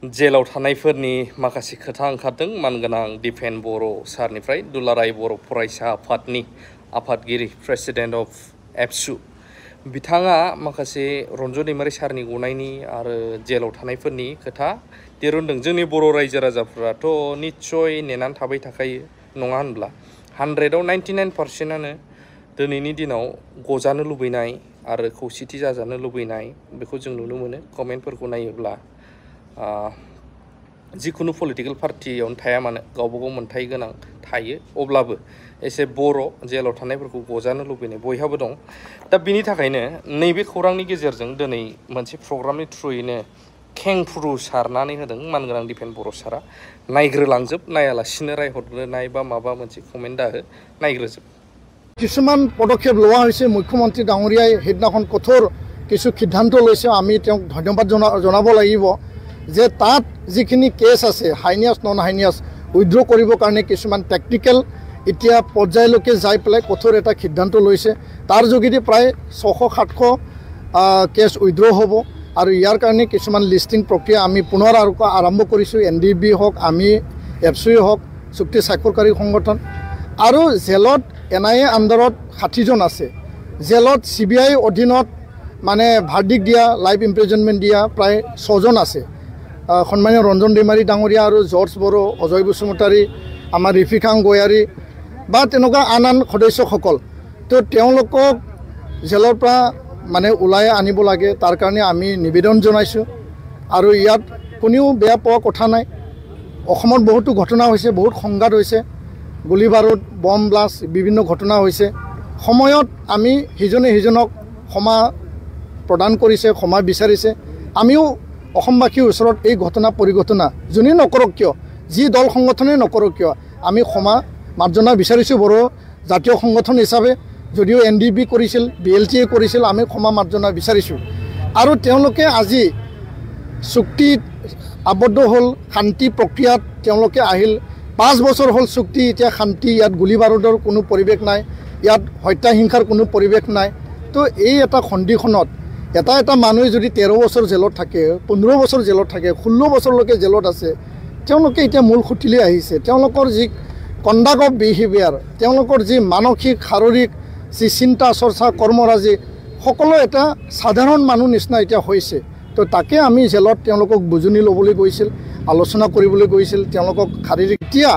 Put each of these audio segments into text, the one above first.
जेलाव थानायफोरनि माखासे खोथा ओंखारदों मानगोनां दिपेन बर' सारनिफ्राय दुलाराय बर' फरायसा आफादनि आफादगिरि प्रेसिडेन्ट अफ एबसु बिथाङा माखासे रन्जन दैमारि सारनि गनायनि आरो जेलाव थानायफोरनि खोथा दिरुनदों। जोंनि बर' रायजो राजाफोराथ' निस्सय नेनानै थाबाय थाखायो नङा होनब्ला 100आव 99%आनो दिनैनि दिनाव गजानो लुबैनाय आरो खौसेथि जाजानो लुबैनाय बेखौ जों नुनो मोनो। कमेन्टफोरखौ नायोब्ला जिखुनु पलिटिकल पार्टियावनो थाया मानो गावबा गाव मोनथाय गोनां थायो, अब्लाबो एसे बर' जेलाव थानायफोरखौ गजानो लुबैनाय बयहाबो दं। दा बिनि थाखायनो नैबे खौरांनि गेजेरजों दिनै मोनसे प्रग्रामनि थ्रुयैनो खेंफुरु सारनानै होदों मानगोनां दिपेन बर' सारा। नायग्रोलांजोब, नायालासिनो रायहरग्रोनाय बा माबा मोनसे कमेन्ट दाहो, नायग्रोजोब। কিছুমান পদক্ষেপ লোৱা হৈছে। মুখ্যমন্ত্ৰী ডাঙৰীয়াই সেইদিনাখন কঠোৰ কিছু সিদ্ধান্ত লৈছে। আমি তেওঁক ধন্যবাদ জনাব লাগিব যে তাত যিখিনি কেছ আছে হাইনিয়াছ নন হাইনিয়াছ উইথড্ৰ কৰিবৰ কাৰণে কিছুমান টেকনিকেল এতিয়া পৰ্যায়লৈকে যাই পেলাই কঠোৰ এটা সিদ্ধান্ত লৈছে। তাৰ যোগেদি প্ৰায় 600-700 কেছ উইথড্ৰ হ'ব আৰু ইয়াৰ কাৰণে কিছুমান লিষ্টিং প্ৰক্ৰিয়া আমি পুনৰ আৰম্ভ কৰিছোঁ। NDB হওক, আমি এবছুই হওক, চুক্তি স্বাক্ষৰকাৰী সংগঠন আৰু জেলত NIA আণ্ডাৰত 60 জন আছে। জেলত CBI অধীনত মানে ভাৰ্ডিক্ট দিয়া, লাইফ ইমপ্ৰিজনমেণ্ট দিয়া প্ৰায় 6 জন আছে। সন্মানীয় ৰঞ্জন দৈমাৰী ডাঙৰীয়া আৰু জৰ্জ বড়ো, অজয় বসুমতাৰী, আমাৰ ৰিফিকাং গয়াৰী বা তেনেকুৱা আন সদস্যসকল, তো তেওঁলোকক জেলৰ পৰা মানে ওলাই আনিব লাগে। তাৰ কাৰণে আমি নিবেদন জনাইছোঁ আৰু ইয়াত কোনেও বেয়া পোৱা কথা নাই। অসমত বহুতো ঘটনা হৈছে, বহুত সংঘাত হৈছে, গুলি বাৰুদ, বম ব্লাষ্ট, বিভিন্ন ঘটনা হৈছে। সময়ত আমি সিজনে সিজনক ক্ষমা প্ৰদান কৰিছে, ক্ষমা বিচাৰিছে। আমিও অসমবাসীৰ ওচৰত এই ঘটনা পৰিঘটনা যোনে নকৰক কিয়, যি দল সংগঠনে নকৰক কিয়, আমি ক্ষমা মাৰ্জনা বিচাৰিছোঁ। বড়ো জাতীয় সংগঠন হিচাপে যদিও NDB কৰিছিল, BLTA কৰিছিল, আমি ক্ষমা মাৰ্জনা বিচাৰিছোঁ। আৰু তেওঁলোকে আজি চুক্তিত আবদ্ধ হ'ল, শান্তি প্ৰক্ৰিয়াত তেওঁলোকে আহিল। 5 বছৰ হ'ল চুক্তি, এতিয়া শান্তি, ইয়াত গুলি বাৰুদৰ কোনো পৰিৱেশ নাই, ইয়াত হত্যা হিংসাৰ কোনো পৰিৱেশ নাই। তো এই এটা সন্ধিখনত এটা মানুহে যদি 13 বছৰ জেলত থাকে, 15 বছৰ জেলত থাকে, 16 বছৰলৈকে জেলত আছে, তেওঁলোকে এতিয়া মূল খুঁটিলৈ আহিছে। তেওঁলোকৰ যি কণ্ডাক্ট অফ বিহেভিয়াৰ, তেওঁলোকৰ যি মানসিক শাৰীৰিক যি চিন্তা চৰ্চা কৰ্মৰাজি, সকলো এটা সাধাৰণ মানুহ নিচিনা এতিয়া হৈছে। তো তাকে আমি জেলত তেওঁলোকক বুজনি ল'বলৈ গৈছিল, আলোচনা কৰিবলৈ গৈছিল, তেওঁলোকক শাৰীৰিক এতিয়া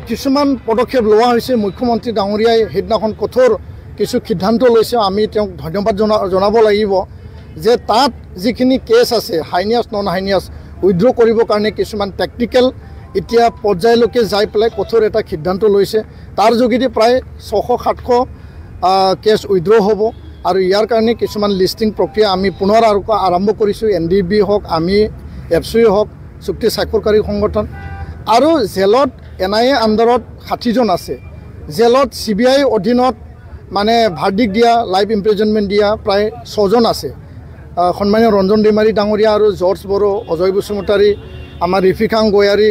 কিছুমান পদক্ষেপ লোৱা হৈছে। মুখ্যমন্ত্ৰী ডাঙৰীয়াই সেইদিনাখন কঠোৰ কিছু সিদ্ধান্ত লৈছে। আমি তেওঁক ধন্যবাদ জনাব লাগিব যে তাত যিখিনি কেছ আছে হাইনিয়াছ নন হাইনিয়াছ উইথড্ৰ কৰিবৰ কাৰণে কিছুমান টেকনিকেল এতিয়া পৰ্যায়লৈকে যাই পেলাই কঠোৰ এটা সিদ্ধান্ত লৈছে। তাৰ যোগেদি প্ৰায় 600-700 কেছ উইথড্ৰ হ'ব আৰু ইয়াৰ কাৰণে কিছুমান লিষ্টিং প্ৰক্ৰিয়া আমি পুনৰ আৰম্ভ কৰিছোঁ। NDB হওক, আমি এবছুই হওক, চুক্তি স্বাক্ষৰকাৰী সংগঠন আৰু জেলত NIA আণ্ডাৰত 60 জন আছে। জেলত CBI অধীনত মানে ভাৰ্ডিক্ট দিয়া, লাইফ ইমপ্ৰিজনমেণ্ট দিয়া প্ৰায় 6 জন আছে। সন্মানীয় ৰঞ্জন দৈমাৰী ডাঙৰীয়া আৰু জৰ্জ বড়ো, অজয় বসুমতাৰী, আমাৰ ৰিফিকাং গয়াৰী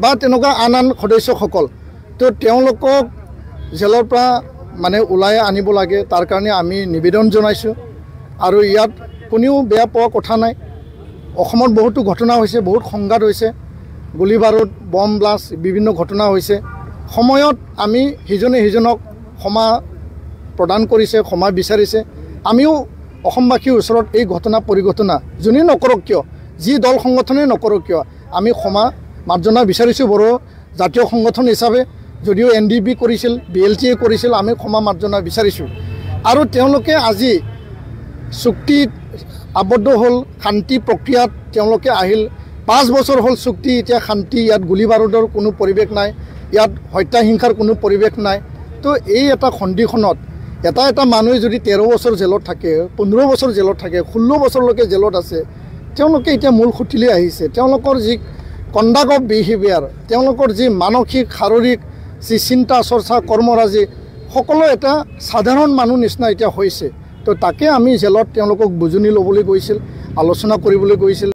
বা তেনেকুৱা আন সদস্যসকল, তো তেওঁলোকক জেলৰ পৰা মানে ওলাই আনিব লাগে। তাৰ কাৰণে আমি নিবেদন জনাইছোঁ আৰু ইয়াত কোনেও বেয়া পোৱা কথা নাই। অসমত বহুতো ঘটনা হৈছে, বহুত সংঘাত হৈছে, গুলি বাৰুদ, বম ব্লাষ্ট, বিভিন্ন ঘটনা হৈছে। সময়ত আমি সিজনে সিজনক ক্ষমা প্ৰদান কৰিছে, ক্ষমা বিচাৰিছে। আমিও অসমবাসীৰ ওচৰত এই ঘটনা পৰিঘটনা যোনে নকৰক কিয়, যি দল সংগঠনে নকৰক কিয়, আমি ক্ষমা মাৰ্জনা বিচাৰিছোঁ। বড়ো জাতীয় সংগঠন হিচাপে যদিও NDB কৰিছিল, BLTA কৰিছিল, আমি ক্ষমা মাৰ্জনা বিচাৰিছোঁ। আৰু তেওঁলোকে আজি চুক্তিত আবদ্ধ হ'ল, শান্তি প্ৰক্ৰিয়াত তেওঁলোকে আহিল। 5 বছৰ হ'ল চুক্তি, এতিয়া শান্তি, ইয়াত গুলি বাৰুদৰ কোনো পৰিৱেশ নাই, ইয়াত হত্যা হিংসাৰ কোনো পৰিৱেশ নাই। তো এই এটা সন্ধিখনত এটা মানুহে যদি 13 বছৰ জেলত থাকে, 15 বছৰ জেলত থাকে, 16 বছৰলৈকে জেলত আছে, তেওঁলোকে এতিয়া মূল খুঁটিলৈ আহিছে। তেওঁলোকৰ যি কণ্ডাক্ট অফ বিহেভিয়াৰ, তেওঁলোকৰ যি মানসিক শাৰীৰিক যি চিন্তা চৰ্চা কৰ্মৰাজি, সকলো এটা সাধাৰণ মানুহ নিচিনা এতিয়া হৈছে। তো তাকে আমি জেলত তেওঁলোকক বুজনি ল'বলৈ গৈছিল, আলোচনা কৰিবলৈ গৈছিল।